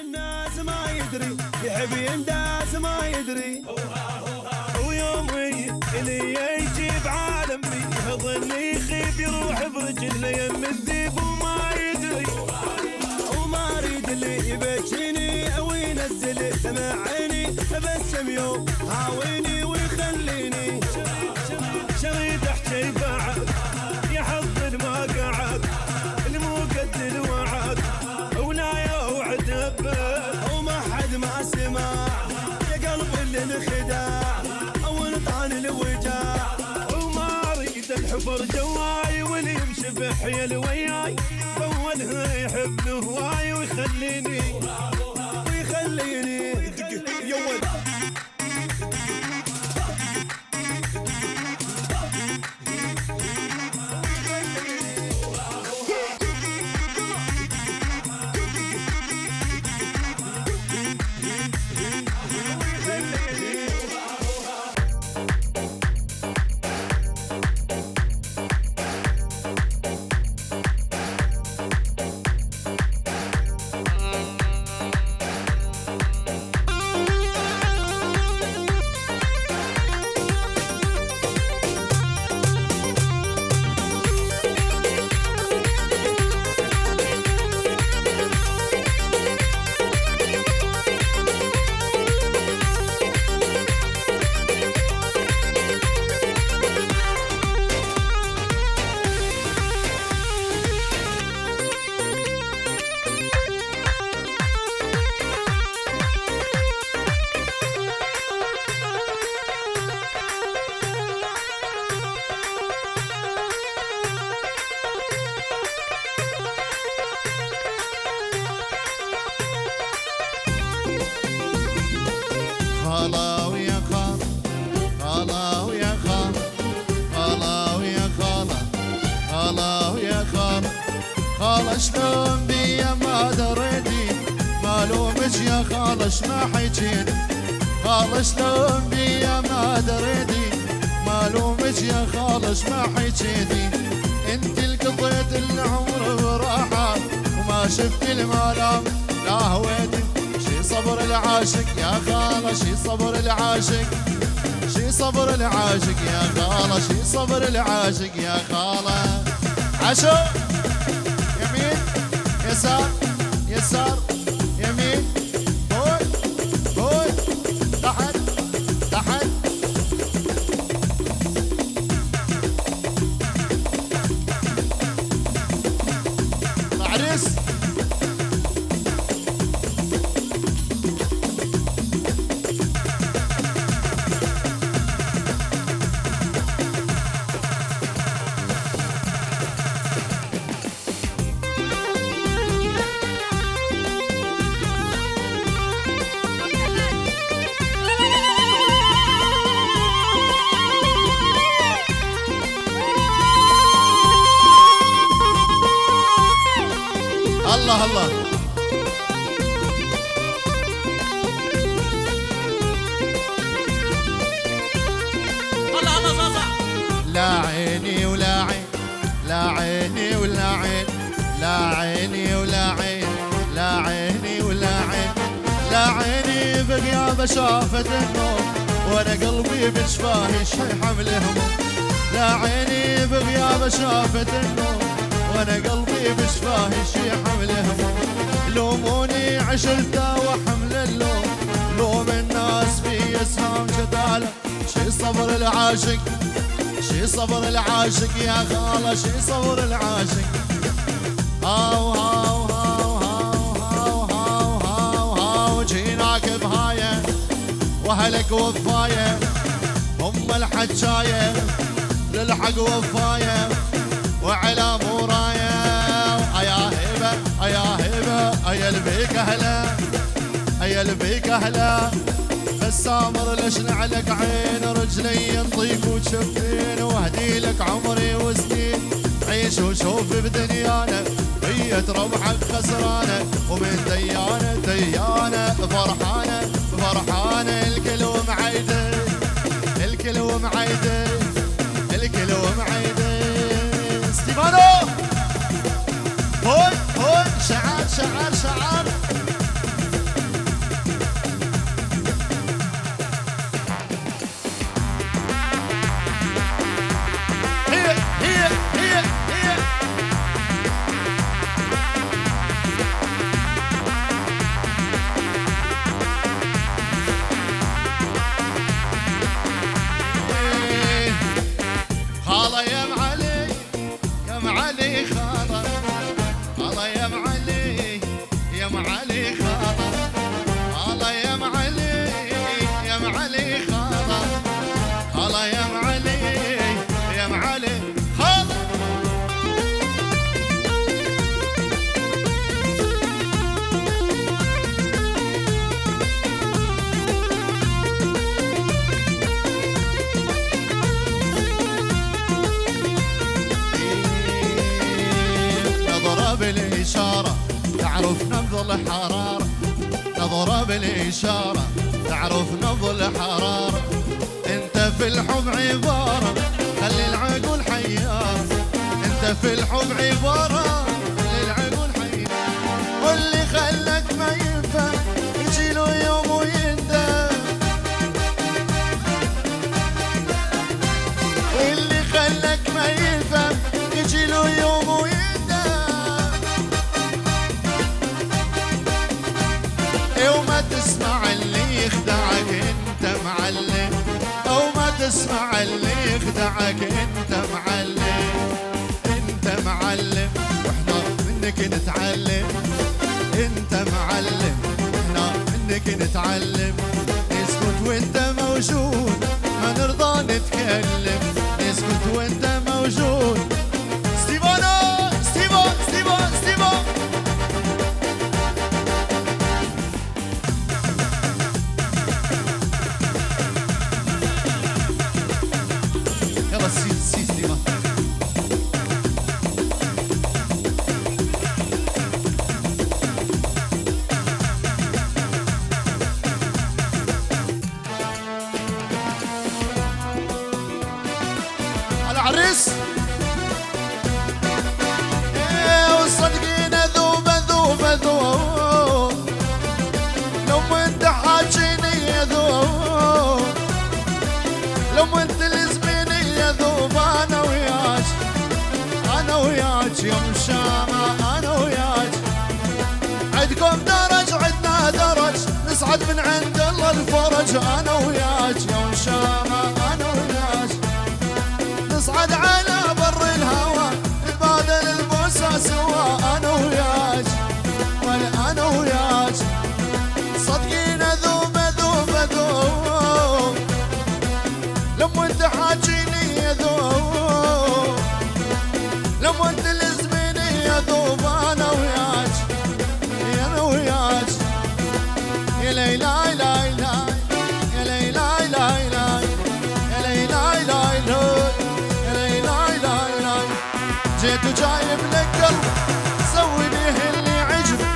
الناس ما يدري يحب ينداس ما يدري ويومي اللي يجيب عالمي يظني يخيب يروح برجله يم الذيب وما يدري وما اريد اللي يبكيني او ينزل دمع عيني ابسم يوم هاويني ويخليني شريد احكي بعد يا حظ ما قعد المو قد الوعد ولا يوعد ابد وما حد ما سمع يا قلب اللي انخداع او طعن الوجاع وما اريد الحفر جواي واللي يمشي بحيل وياي اولها يحب هواي ويخليني يا ولد خاله ويا خال خاله ويا خال خاله ويا خاله خاله ويا خال خاله شلون بيا ما دريتي ما لومك يا خاله شما حكيت خاله شلون بيا ما دريتي ما لومك يا خاله شما حكيتي انت اللي قضيت العمر براحه وما شفت الملام لا هويتي صبر العاشق يا خاله شي صبر العاشق شي صبر العاشق يا خاله شي صبر العاشق يا خاله عشو يمين يسار يسار يمين فوق فوق تحت تحت معرس الله الله الله الله صاصع لا عيني ولا عين لا عيني ولا عين لا عيني ولا عين لا عيني ولا عين لا عيني بغيابه شافت النور وانا قلبي بشفاه شي حمل هموم لا عيني بغيابه شافت النور وانا قلبي بشفاه شي حمل هموم لوموني عشرته وحمل اللوم لوم الناس في اسهام جداله شي صبر العاشق شي صبر العاشق يا خاله شي صبر العاشق هاو هاو هاو هاو هاو هاو هاو جيناك بهايه واهلك وفايه هم الحجايه للحق وفايه وعلى مورايه يا هبه يا هبه يا البيك اهله يا البيك اهله بس امر ليش نعلك عين رجلي ينطيك وتشفين واهدي لك عمري وسنين عيش وشوف بدنيانا هي ربحك خسرانه ومن ديانه ديانه فرحانه فرحانه الكل ومعيده الكل ومعيده الكل ومعيده ستيفانو هون هون شعار شعار شعار بالإشارة تعرف نبض الحرارة، نظرة بالإشارة تعرف نبض الحرارة. انت في الحب عبارة خلي العقول حيارة، انت في الحب عبارة خلي العقول حيارة. واللي خلك ما ينفهم يجي له يوم ويندم، واللي خلك ما ينفهم يجي له يوم ويندم. وما تسمع اللي يخدعك انت معلم، او ما تسمع اللي يخدعك انت معلم. انت معلم واحنا منك نتعلم، انت معلم واحنا منك نتعلم. نسكت وانت موجود ما نرضى نتكلم، نسكت وانت موجود. ستيفانو ستيفان ستيفان ستيفان يلا سي ستيفان. العريس وصدقين ذوب ذوب ذوب، لو ما انت حاجيني يذوب، لو ما انت لزميني يذوب. انا وياك انا وياك يا مشامة، انا وياك عندكم درج عندنا درج، نصعد من عند الله الفرج. انا وياك يا مشامة، انا وياك نصعد على بر الهوى نتبادل البوسة سوا. انا وياك ولا انا وياك صدقين ذوب ذوب ذوب، لما انت حاجيني يذوب، لما انت لزميني يذوب. انا وياك انا وياك يا ليلى ليلى يا ليلى ليلى يا ليلى ليلى جيت وجايب لك قلب سوي بيه اللي عجبك،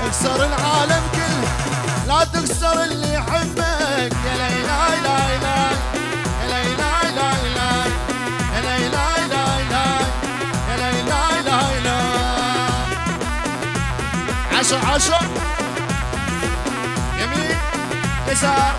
اكسر العالم كله لا تكسر اللي يحبك. يا ليلى ليلى يا ليلى ليلى يا ليلى ليلى يا ليلى ليلى. عشر عشر يمين يسار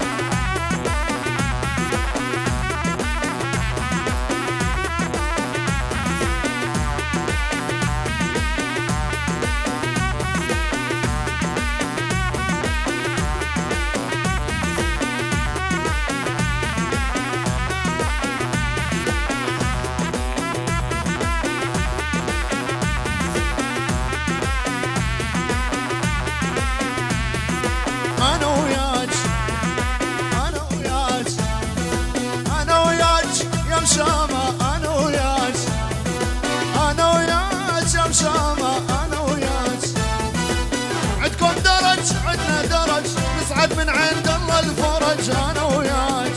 من عند الله الفرج. انا وياك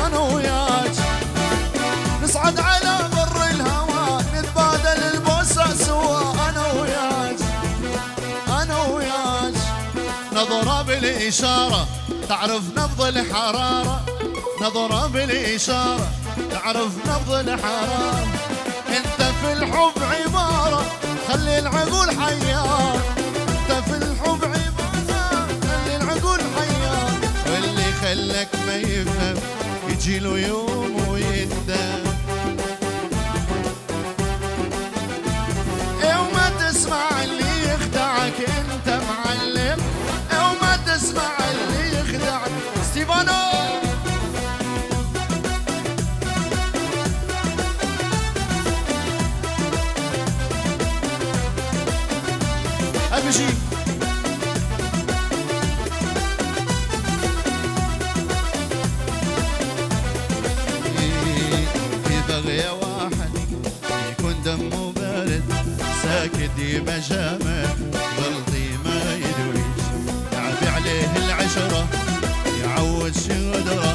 انا وياك نصعد على بر الهوى نتبادل البوسة سوا. انا وياك انا وياك نظرة بالإشارة تعرف نبض الحرارة، نظرة بالإشارة تعرف نبض الحرارة. انت في الحب عبارة خلي العقول حيار، انت في الحب عبارة واللي خلك ما يفهم يجي له يوم ويندم. وما تسمع اللي يخدعك انت معلم، وما تسمع اللي يخدعك. ستيفانو ابجي بغية واحد يكون دمه بارد ساكت يبقى جامد غلطي ما يدويش، يعبي عليه العشرة يعود شي غدرة،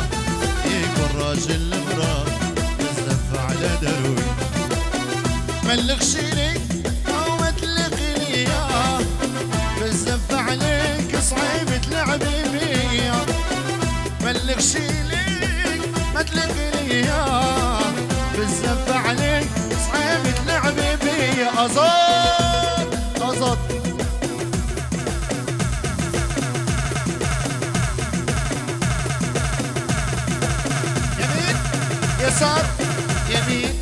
يكون راجل مراه يزف على دروي. ملغ شيلي او متلغي غزال غزال يمين يسار يمين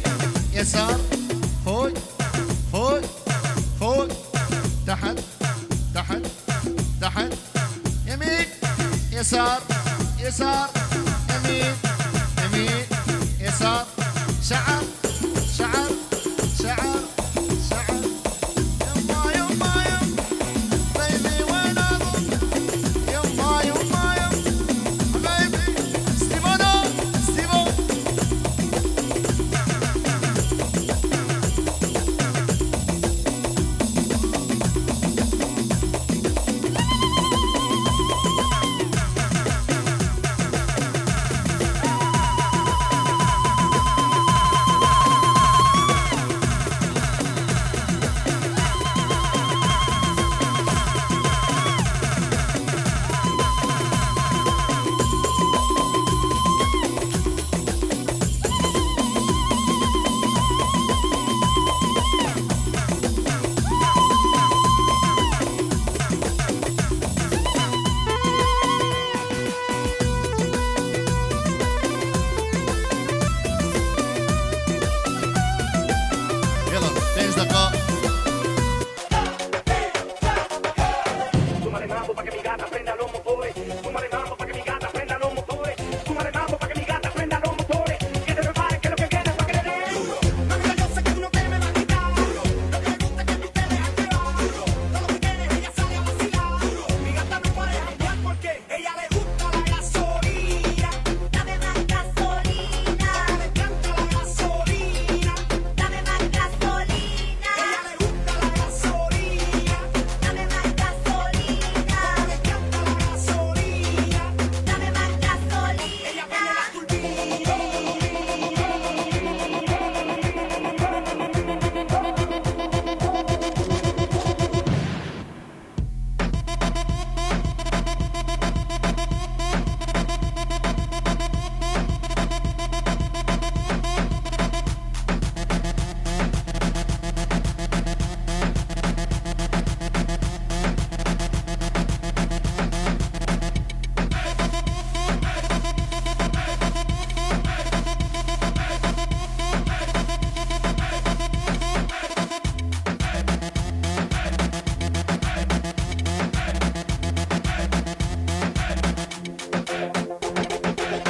يسار فوق فوق فوق تحت تحت تحت يمين يسار يسار يمين يمين يسار شعر شعر شعر شعر يما يما يما بيبي وين اروح يما يما يما حبيبي ستيفانو ستيفو يلا 10 دقائق Súmale mambo pa' que mi gata prenda los motores. Súmale mambo pa' que mi gata prenda los motores. Súmale mambo pa' que mi gata prenda los motores. Que te prepare que lo que viene pa' que le dé duro. Mami, yo sé que tú no te me vas a quitar duro. Lo que me gusta es que tú te dejas llevar duro. Todo lo que tienes ella sale a vacilar duro. Mi gata no puede janguear porque ella le gusta la gasolina. Dame más gasolina, Le encanta la gasolina. dame más gasolina, Ella le gusta la gasolina. dame más gasolina, Le encanta la gasolina. dame más gasolina. Ella pone la turbina.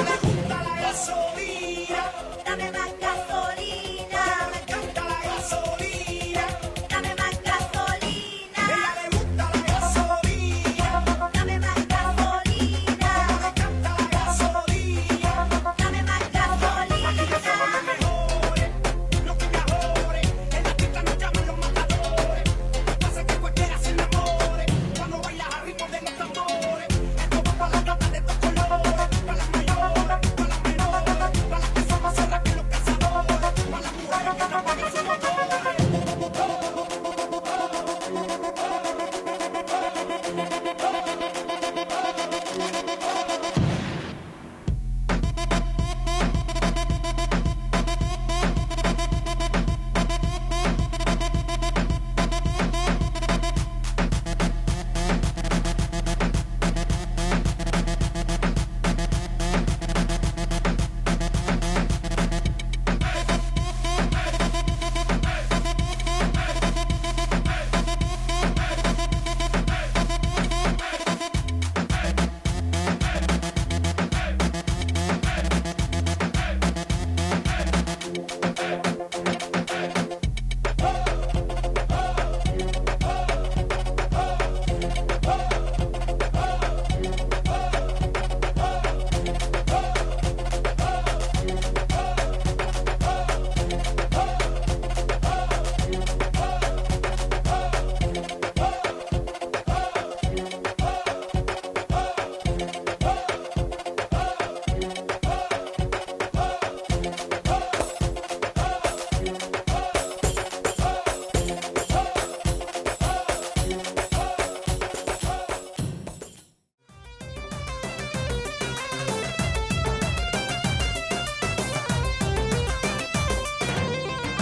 Le gusta la gasolina. Dame más gasolina, Le encanta la gasolina. dame más gasolina, Ella le gusta la gasolina. dame más gasolina, Le encanta la gasolina. dame más Aquí que somos los gasolina. mejores, los picadores. En la pista nos llaman los matadores. Pasa que cualquiera se enamore cuando bailas al ritmo de los tambores. Esto va para las gatas de estos colores, para las mayores, para las menores, para las que son más zorras que los cazadores, para las mujeres que no pagan sus motores.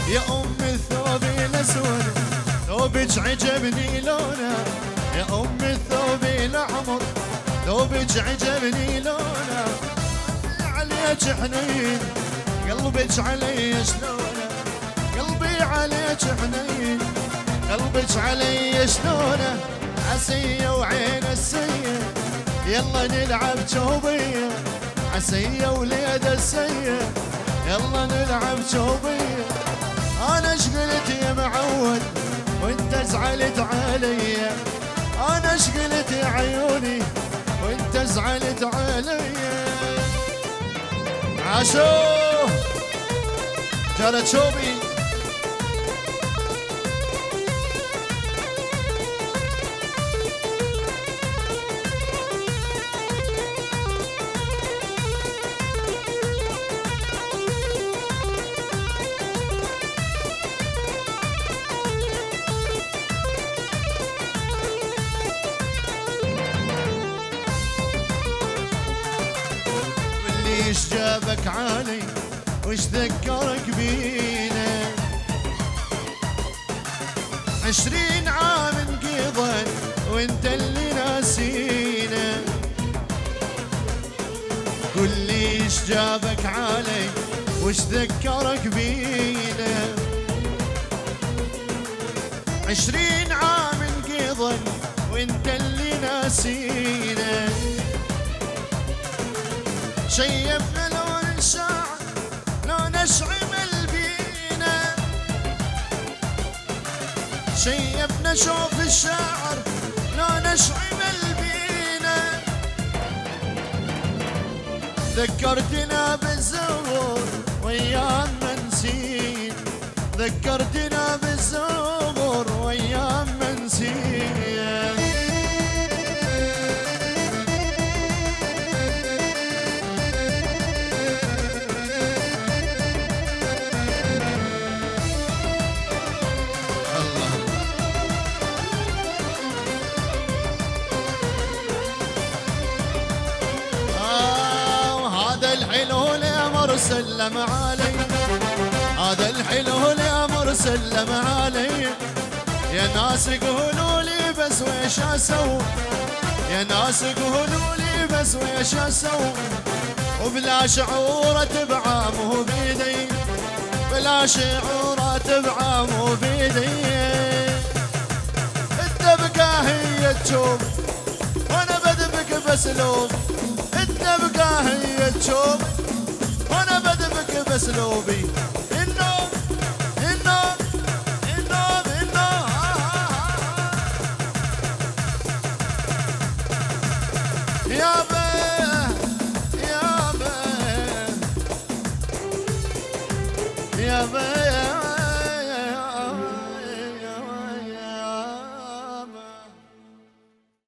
يا أم الثوب الأسود ثوبك عجبني لونه يا ام الثوب الاحمر، ثوبك عجبني لونه عليك حنين، قلبك علي شلونه، قلبي عليك حنين، قلبك علي شلونه، عسيه وعين السيه يلا نلعب جوبيه، عسيه وليد السيه يلا نلعب جوبيه. انا ايش قلت يا معود وانت زعلت علي، انا ايش قلت يا عيوني وانت زعلت علي. عاشو جارة شوبي ايش جابك عالي وش ذكرك بينا، 20 عام انقضى وانت اللي ناسينا، قل لي ايش جابك عالي وش ذكرك بينا، 20 عام انقضى وانت اللي ناسينا، شيبنا لون الشعر لون اشعمل بينا، شيبنا شوف الشعر لون اشعمل بينا، ذكرتنا بالزهور وايام ما نسيت، ذكرتنا بالزهور وايام ما نسيت. سلم علي هذا الحلو الامر سلم علي، يا ناس قولوا لي بس ويش اسوي، يا ناس قولوا لي بس ويش اسوي، وبلا شعورة بعامه بيدي، بلا شعورة بعامه بيدي، الدبقة هي تشوف وانا بدبك بسلوب، الدبقة هي تشوف وانا بدبك باسلوبي، النوم النوم النوم النوم. يابا يابا يابا